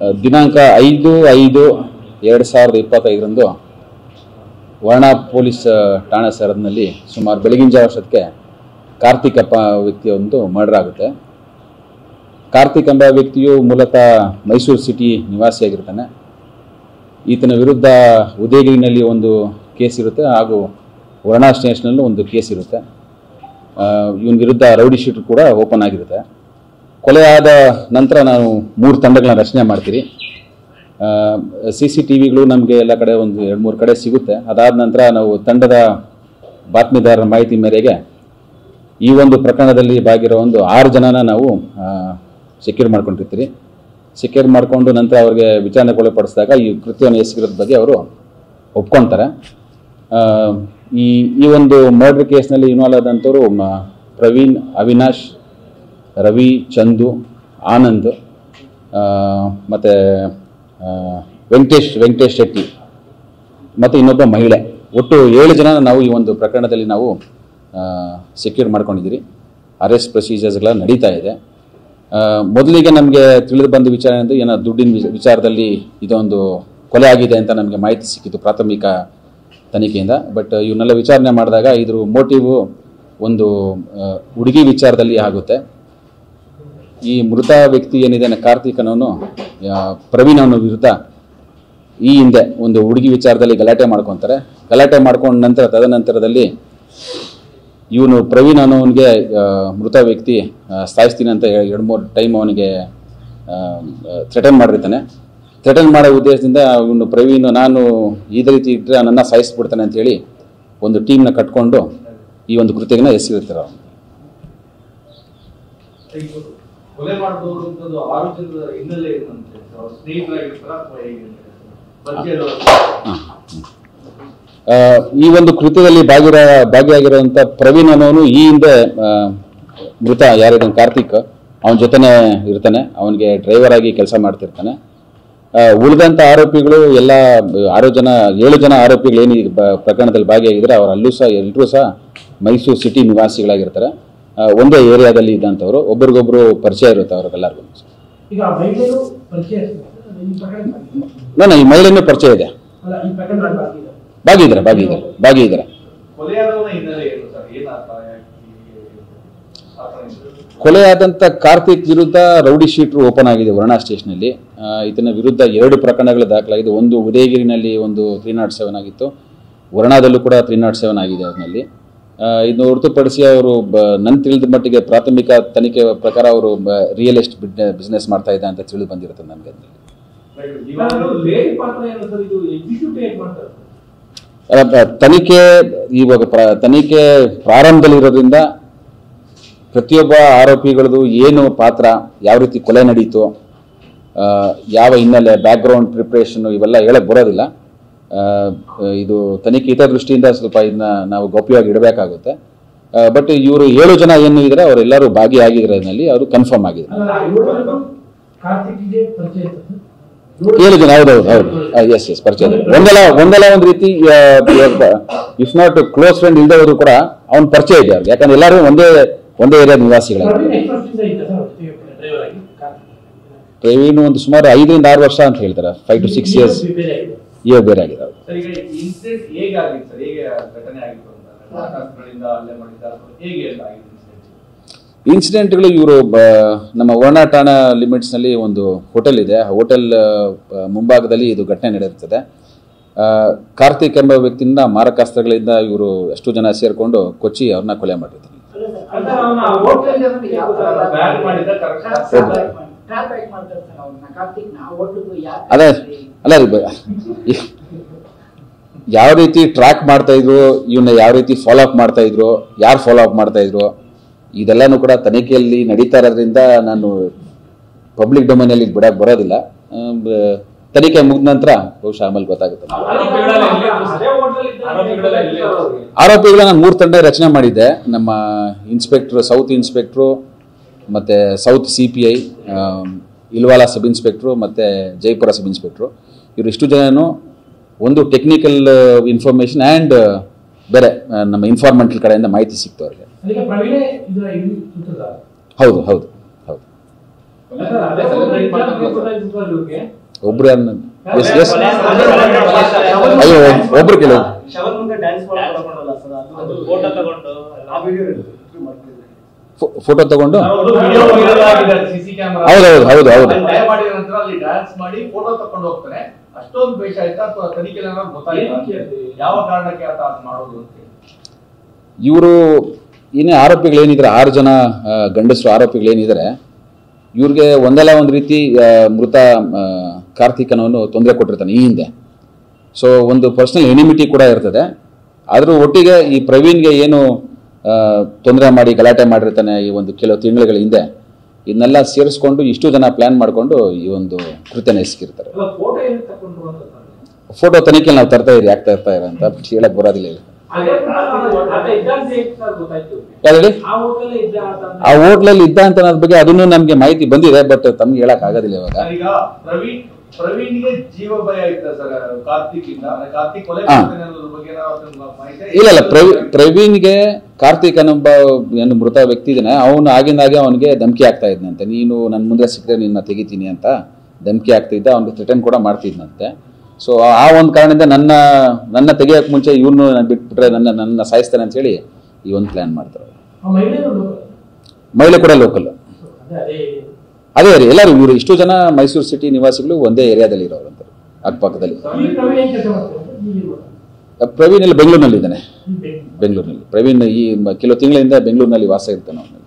ದಿನಾಂಕ 5/5/2025 ವರ್ಣ ಪೊಲೀಸ್ ಠಾಣಾ ಸರಹದ್ದಿನಲ್ಲಿ ಸುಮಾರು ಬೆಳಗಿನ ಜಾವ ಅಷ್ಟೊತ್ತಿಗೆ ಕಾರ್ತಿಕ್ ಎಂಬ ವ್ಯಕ್ತಿಯ ಒಂದು ಮರ್ಡರ್ ಆಗುತ್ತೆ. ಕಾರ್ತಿಕ್ ಎಂಬ ವ್ಯಕ್ತಿಯು ಮೂಲತಃ ಮೈಸೂರು ಸಿಟಿ ನಿವಾಸಿಯಾಗಿರ್ತಾನೆ. ಈತನ ವಿರುದ್ಧ ಉದಯಗಿರಿನಲ್ಲಿ ಒಂದು ಕೇಸ್ ಇರುತ್ತೆ ಹಾಗೂ ವರ್ಣ ಸ್ಟೇಷನಲ್ಲೂ ಒಂದು ಕೇಸ್ ಇರುತ್ತೆ. ಇವನ ವಿರುದ್ಧ ರೌಡಿ ಶೀಟ್ ಕೂಡ ಓಪನ್ ಆಗಿರುತ್ತೆ. ಕೊಲೆಯಾದ ನಂತರ ನಾವು 3 ತಂಡಗಳನ್ನ ರಚನೆ ಮಾಡ್ತೀವಿ. CCTVಗಳು ನಮಗೆ ಎಲ್ಲ ಕಡೆ ಒಂದು 2-3 ಕಡೆ ಸಿಗುತ್ತೆ. ಅದಾದ ನಂತರ ನಾವು ತಂಡದ ಬಾತ್ಮೀದಾರರ ಮಾಹಿತಿ ಮೇರೆಗೆ ಈ ಒಂದು ಪ್ರಕರಣದಲ್ಲಿ ಭಾಗಿರೋ ಒಂದು 6 ಜನನ ನಾವು ಸೆಕ್ಯೂರ್ ಮಾಡ್ಕೊಂಡಿರ್ತೀವಿ. ಸೆಕ್ಯೂರ್ ಮಾಡಿಕೊಂಡು ನಂತರ ಅವ್ರಿಗೆ ವಿಚಾರಣೆಗೊಳಪಡಿಸಿದಾಗ ಈ ಕೃತ್ಯವನ್ನು ಎಸಗಿರೋದ್ರ ಬಗ್ಗೆ ಅವರು ಒಪ್ಕೊಳ್ತಾರೆ. ಈ ಒಂದು ಮರ್ಡರ್ ಕೇಸ್ನಲ್ಲಿ ಇನ್ವಾಲ್ವ್ ಆದಂಥವರು ಪ್ರವೀಣ್, ಅವಿನಾಶ್, ರವಿ, ಚಂದು, ಆನಂದ್ ಮತ್ತು ವೆಂಕಟೇಶ್ ಶೆಟ್ಟಿ ಮತ್ತು ಇನ್ನೊಬ್ಬ ಮಹಿಳೆ, ಒಟ್ಟು 7 ಜನ ನಾವು ಈ ಒಂದು ಪ್ರಕರಣದಲ್ಲಿ ನಾವು ಸೆಕ್ಯೂರ್ ಮಾಡ್ಕೊಂಡಿದ್ದೀರಿ. ಅರೆಸ್ಟ್ ಪ್ರೊಸೀಜರ್ಸ್ಗಳ ನಡೀತಾ ಇದೆ. ಮೊದಲಿಗೆ ನಮಗೆ ತಿಳಿದು ಬಂದ ವಿಚಾರ ಅಂದರೆ ಏನೋ ದುಡ್ಡಿನ ವಿಚಾರದಲ್ಲಿ ಇದೊಂದು ಕೊಲೆ ಆಗಿದೆ ಅಂತ ನಮಗೆ ಮಾಹಿತಿ ಸಿಕ್ಕಿತ್ತು ಪ್ರಾಥಮಿಕ ತನಿಖೆಯಿಂದ. ಬಟ್ ಇವನ್ನೆಲ್ಲ ವಿಚಾರಣೆ ಮಾಡಿದಾಗ ಇದ್ರ ಮೋಟಿವು ಒಂದು ಹುಡುಗಿ ವಿಚಾರದಲ್ಲಿ ಆಗುತ್ತೆ. ಈ ಮೃತ ವ್ಯಕ್ತಿ ಏನಿದೆ ಕಾರ್ತಿಕ್ ಅನ್ನೋನು ಪ್ರವೀಣ್ ಅವನ ವಿರುದ್ಧ ಈ ಹಿಂದೆ ಒಂದು ಹುಡುಗಿ ವಿಚಾರದಲ್ಲಿ ಗಲಾಟೆ ಮಾಡ್ಕೊತಾರೆ. ಗಲಾಟೆ ಮಾಡ್ಕೊಂಡ ನಂತರ ತದನಂತರದಲ್ಲಿ ಇವನು ಪ್ರವೀಣ್ ಅನ್ನೋವನಿಗೆ ಮೃತ ವ್ಯಕ್ತಿ ಸಾಯಿಸ್ತೀನಿ ಅಂತ 2-3 ಟೈಮ್ ಅವನಿಗೆ ಥ್ರೆಟನ್ ಮಾಡಿರ್ತಾನೆ. ಥ್ರೆಟನ್ ಮಾಡೋ ಉದ್ದೇಶದಿಂದ ಇವನು ಪ್ರವೀಣ್ ನಾನು ಇದೇ ರೀತಿ ಇಟ್ಟರೆ ನನ್ನ ಸಾಯಿಸ್ಬಿಡ್ತಾನೆ ಅಂತೇಳಿ ಒಂದು ಟೀಮ್ನ ಕಟ್ಕೊಂಡು ಈ ಒಂದು ಕೃತ್ಯನ ಎಸಗಿರ್ತಾರೆ. ಈ ಒಂದು ಕೃತ್ಯದಲ್ಲಿ ಭಾಗಿಯಾಗಿರುವಂಥ ಪ್ರವೀಣ್ ಅನ್ನೋನು ಈ ಹಿಂದೆ ಮೃತ ಯಾರಿದ್ದಾನೆ ಕಾರ್ತಿಕ್ ಅವನ ಜೊತೆನೇ ಇರ್ತಾನೆ. ಅವನಿಗೆ ಡ್ರೈವರ್ ಆಗಿ ಕೆಲಸ ಮಾಡ್ತಿರ್ತಾನೆ. ಉಳಿದಂಥ ಆರೋಪಿಗಳು ಎಲ್ಲ 7 ಜನ ಆರೋಪಿಗಳು ಏನು ಪ್ರಕರಣದಲ್ಲಿ ಭಾಗಿಯಾಗಿದ್ದಾರೆ ಅವರು ಎಲ್ಲರೂ ಸಹ ಮೈಸೂರು ಸಿಟಿ ನಿವಾಸಿಗಳಾಗಿರ್ತಾರೆ. ಒಂದೇ ಏರಿಯಾದಲ್ಲಿ ಇದ್ದಂಥವ್ರು, ಒಬ್ರಿಗೊಬ್ರು ಪರಿಚಯ ಇರುತ್ತೆ ಅವ್ರಿಗೆಲ್ಲರಿಗೂ. ನಾನು ಈ ಮಹಿಳೆಯೂ ಪರಿಚಯ ಇದೆ, ಭಾಗಿದ್ದಾರೆ. ಕೊಲೆಯಾದಂಥ ಕಾರ್ತಿಕ್ ವಿರುದ್ಧ ರೌಡಿ ಶೀಟ್ರು ಓಪನ್ ಆಗಿದೆ ವರ್ಣ ಸ್ಟೇಷನಲ್ಲಿ. ಇದನ್ನ ವಿರುದ್ಧ 2 ಪ್ರಕರಣಗಳು ದಾಖಲಾಗಿದೆ. ಒಂದು ಉದಯಗಿರಿನಲ್ಲಿ ಒಂದು 307 ಆಗಿತ್ತು, ವರ್ಣದಲ್ಲೂ ಕೂಡ 307 ಆಗಿದೆ. ಅದರಲ್ಲಿ ಇದನ್ನು ಹೊರತುಪಡಿಸಿ ಅವರು ನನ್ನ ತಿಳಿದ ಮಟ್ಟಿಗೆ ಪ್ರಾಥಮಿಕ ತನಿಖೆ ಪ್ರಕಾರ ಅವರು ರಿಯಲ್ ಎಸ್ಟೇಟ್ ಬಿಸ್ನೆಸ್ ಮಾಡ್ತಾ ಇದ್ದ ಅಂತ ತಿಳಿದು ಬಂದಿರುತ್ತೆ ನನಗೆ. ತನಿಖೆ ಪ್ರಾರಂಭದಲ್ಲಿರೋದ್ರಿಂದ ಪ್ರತಿಯೊಬ್ಬ ಆರೋಪಿಗಳದು ಏನು ಪಾತ್ರ, ಯಾವ ರೀತಿ ಕೊಲೆ ನಡೀತು, ಯಾವ ಹಿನ್ನೆಲೆ, ಬ್ಯಾಕ್ಗ್ರೌಂಡ್ ಪ್ರಿಪ್ರೇಷನ್ ಇವೆಲ್ಲ ಹೇಳಕ್ ಬರೋದಿಲ್ಲ. ಇದು ತನಿಖೆ ಹಿತದೃಷ್ಟಿಯಿಂದ ಸ್ವಲ್ಪ ಇದನ್ನ ನಾವು ಗೌಪ್ಯವಾಗಿ ಇಡಬೇಕಾಗುತ್ತೆ. ಬಟ್ ಇವರು 7 ಜನ ಏನು ಇದ್ದಾರೆ ಅವರೆಲ್ಲರೂ ಭಾಗಿಯಾಗಿರೋದ್ರಲ್ಲಿ ಅವರು ಕನ್ಫರ್ಮ್ ಆಗಿದ್ದಾರೆ. 7 ಜನ ಹೌದು ಎಸ್ ಪರಿಚಯ ಇದೆ. ಒಂದಲ್ಲ ಒಂದು ರೀತಿ ಇಫ್ ನಾಟ್ ಕ್ಲೋಸ್ ಫ್ರೆಂಡ್ ಇಲ್ಲದೆ ಹೋದ್ರು ಕೂಡ ಅವ್ನ ಪರಿಚಯ ಇದೆ ಅವ್ರಿಗೆ. ಯಾಕಂದ್ರೆ ಎಲ್ಲರೂ ಒಂದೇ ಏರಿಯಾ ನಿವಾಸಿಗಳಾಗಿದ್ದಾರೆ. ಪ್ರವೀಣ್ ಒಂದು ಸುಮಾರು 5-6 ವರ್ಷ ಅಂತ ಹೇಳ್ತಾರೆ, 5 to 6 years ಇವಾಗ ಬೇರೆ ಆಗಿದೆ. ಇನ್ಸಿಡೆಂಟ್ಗಳು ಇವರು ನಮ್ಮ ವರ್ಣ ಠಾಣಾ ಲಿಮಿಟ್ಸ್ನಲ್ಲಿ ಒಂದು ಹೋಟೆಲ್ ಇದೆ. ಆ ಹೋಟೆಲ್ ಮುಂಭಾಗದಲ್ಲಿ ಇದು ಘಟನೆ ನಡೆಯುತ್ತದೆ. ಕಾರ್ತಿಕ್ ಎಂಬ ವ್ಯಕ್ತಿಯಿಂದ ಮಾರಕಾಸ್ತ್ರಗಳಿಂದ ಇವರು ಎಷ್ಟು ಜನ ಸೇರಿಕೊಂಡು ಕೊಚ್ಚಿ ಅವ್ರನ್ನ ಕೊಲೆ ಮಾಡಿರ್ತಾರೆ. ಅದೇ ಅಲ್ಲ, ಯಾವ ರೀತಿ ಟ್ರ್ಯಾಕ್ ಮಾಡ್ತಾ ಇದ್ರು, ಇವನ್ನ ಯಾವ ರೀತಿ ಫಾಲೋ ಅಪ್ ಮಾಡ್ತಾ ಇದ್ರು, ಯಾರು ಫಾಲೋ ಅಪ್ ಮಾಡ್ತಾ ಇದ್ರು, ಇದೆಲ್ಲಾನು ಕೂಡ ತನಿಖೆಯಲ್ಲಿ ನಡೀತಾ ಇರೋದ್ರಿಂದ ನಾನು ಪಬ್ಲಿಕ್ ಡೊಮೈನಲ್ಲಿ ಬಿಡಕ್ಕೆ ಬರೋದಿಲ್ಲ. ತನಿಖೆ ಮುಗಿದ ನಂತರ ಬಹುಶಃ ಆಮೇಲೆ ಗೊತ್ತಾಗುತ್ತೆ. ಆರೋಪಿಗಳ ನಾನು 3 ತಂಡ ರಚನೆ ಮಾಡಿದ್ದೆ. ನಮ್ಮ ಇನ್ಸ್ಪೆಕ್ಟ್ರು, ಸೌತ್ ಇನ್ಸ್ಪೆಕ್ಟ್ರು, ಮತ್ತು ಸೌತ್ CPI, ಇಲ್ವಾಲ ಸಬ್ ಇನ್ಸ್ಪೆಕ್ಟ್ರು ಮತ್ತು ಜೈಪುರ ಸಬ್ ಇನ್ಸ್ಪೆಕ್ಟ್ರು. ಇವರು ಇಷ್ಟು ಜನನು ಒಂದು ಟೆಕ್ನಿಕಲ್ ಇನ್ಫಾರ್ಮೇಶನ್ ಆ್ಯಂಡ್ ಬೇರೆ ನಮ್ಮ ಇನ್ಫಾರ್ಮೆಂಟಲ್ ಕಡೆಯಿಂದ ಮಾಹಿತಿ ಸಿಕ್ತು ಅವ್ರಿಗೆ. ಹೌದು ಹೌದು ಹೌದು. ಒಬ್ರು ಎಸ್ ಎಸ್ ಅಯ್ಯೋ ಒಬ್ರು ಕೆಲವು ಫೋಟೋ ತಗೊಂಡು ಹೌದೌದು ಹೌದು ಹೌದು ಅಷ್ಟೊಂದು ದ್ವೇಷ ಆಯ್ತಾ ಅಥವಾ ತನಿಖೆ ಯಾವ ಕಾರಣಕ್ಕೆ ಆತ ಮಾಡೋದು ಅಂತ ಇವರು ಏನೇ ಆರೋಪಿಗಳೇನಿದ್ರೆ 6 ಜನ ಗಂಡಸರು ಆರೋಪಿಗಳೇನಿದ್ದಾರೆ ಇವ್ರಿಗೆ ಒಂದಲ್ಲ ಒಂದು ರೀತಿ ಮೃತ ಕಾರ್ತಿಕನವನ್ನು ತೊಂದರೆ ಕೊಟ್ಟಿರ್ತಾನೆ ಈ ಹಿಂದೆ. ಸೊ ಒಂದು ಪರ್ಸನಲ್ ಎನಿಮಿಟಿ ಕೂಡ ಇರ್ತದೆ. ಆದರೂ ಒಟ್ಟಿಗೆ ಈ ಪ್ರವೀಣ್ಗೆ ಏನು ತೊಂದರೆ ಮಾಡಿ ಗಲಾಟೆ ಮಾಡಿರ್ತಾನೆ ಈ ಒಂದು ಕೆಲವು ತಿಂಗಳ ಹಿಂದೆ, ಇದನ್ನೆಲ್ಲ ಸೇರಿಸ್ಕೊಂಡು ಇಷ್ಟು ಜನ ಪ್ಲಾನ್ ಮಾಡಿಕೊಂಡು ಈ ಒಂದು ಕೃತ್ಯನ ಎಸಗಿರ್ತಾರೆ. ಫೋಟೋ ತನಿಖೆ ನಾವು ತರ್ತಾ ಇರಿ ಯಾಕೆ ತರ್ತಾ ಇರ ಅಂತ ಹೇಳಕ್ ಬರೋದಿಲ್ಲ. ಆ ಹೋಟ್ಲಲ್ಲಿ ಇದ್ದ ಅಂತ ಅನ್ನೋದ್ರ ಬಗ್ಗೆ ಅದನ್ನು ನಮ್ಗೆ ಮಾಹಿತಿ ಬಂದಿದೆ, ಬಟ್ ತಮ್ಗೆ ಹೇಳಕ್ ಆಗೋದಿಲ್ಲ ಇವಾಗ. ಇಲ್ಲ ಪ್ರವೀಣ್ಗೆ ಕಾರ್ತಿಕ್ ಅನ್ನೊಬ್ಬ ಏನು ಮೃತ ವ್ಯಕ್ತಿ ಇದ್ದಾನೆ, ಅವನು ಆಗಿಂದಾಗೆ ಅವನಿಗೆ ಧಮಕಿ ಆಗ್ತಾ ಇದ್ನಂತೆ, ನೀನು ನನ್ನ ಮುಂದೆ ಸಿಕ್ಕರೆ ನಿನ್ನ ತೆಗಿತೀನಿ ಅಂತ ಧಮಕಿ ಆಗ್ತಿದ್ದ, ಅವ್ನಿಗೆ ಥ್ರೆಟನ್ ಕೂಡ ಮಾಡ್ತಿದ್ನಂತೆ. ಸೊ ಆ ಒಂದು ಕಾರಣದಿಂದ ನನ್ನ ತೆಗಿಯೋಕೆ ಮುಂಚೆ ಇವ್ರನ್ನು ಬಿಟ್ಬಿಟ್ರೆ ನನ್ನ ಸಾಯಿಸ್ತಾನೆ ಅಂತ ಹೇಳಿ ಈ ಒಂದು ಪ್ಲಾನ್ ಮಾಡ್ತಾರೆ. ಮಹಿಳೆ ಕೂಡ ಲೋಕಲ್, ಅದೇ ರೀ ಎಲ್ಲರೂ ಇವರು ಇಷ್ಟು ಜನ ಮೈಸೂರು ಸಿಟಿ ನಿವಾಸಿಗಳು ಒಂದೇ ಏರಿಯಾದಲ್ಲಿ ಇರೋರು ಅಂತ ಅಕ್ಕಪಕ್ಕದಲ್ಲಿ. ಪ್ರವೀಣ್ ಇಲ್ಲಿ ಬೆಂಗಳೂರಿನಲ್ಲಿ ಇದ್ದಾನೆ. ಬೆಂಗಳೂರಿನಲ್ಲಿ ಪ್ರವೀಣ್ ಈ ಕೆಲವು ತಿಂಗಳಿಂದ ಬೆಂಗಳೂರಿನಲ್ಲಿ ವಾಸ ಇರ್ತಾನೆ ಅವನು.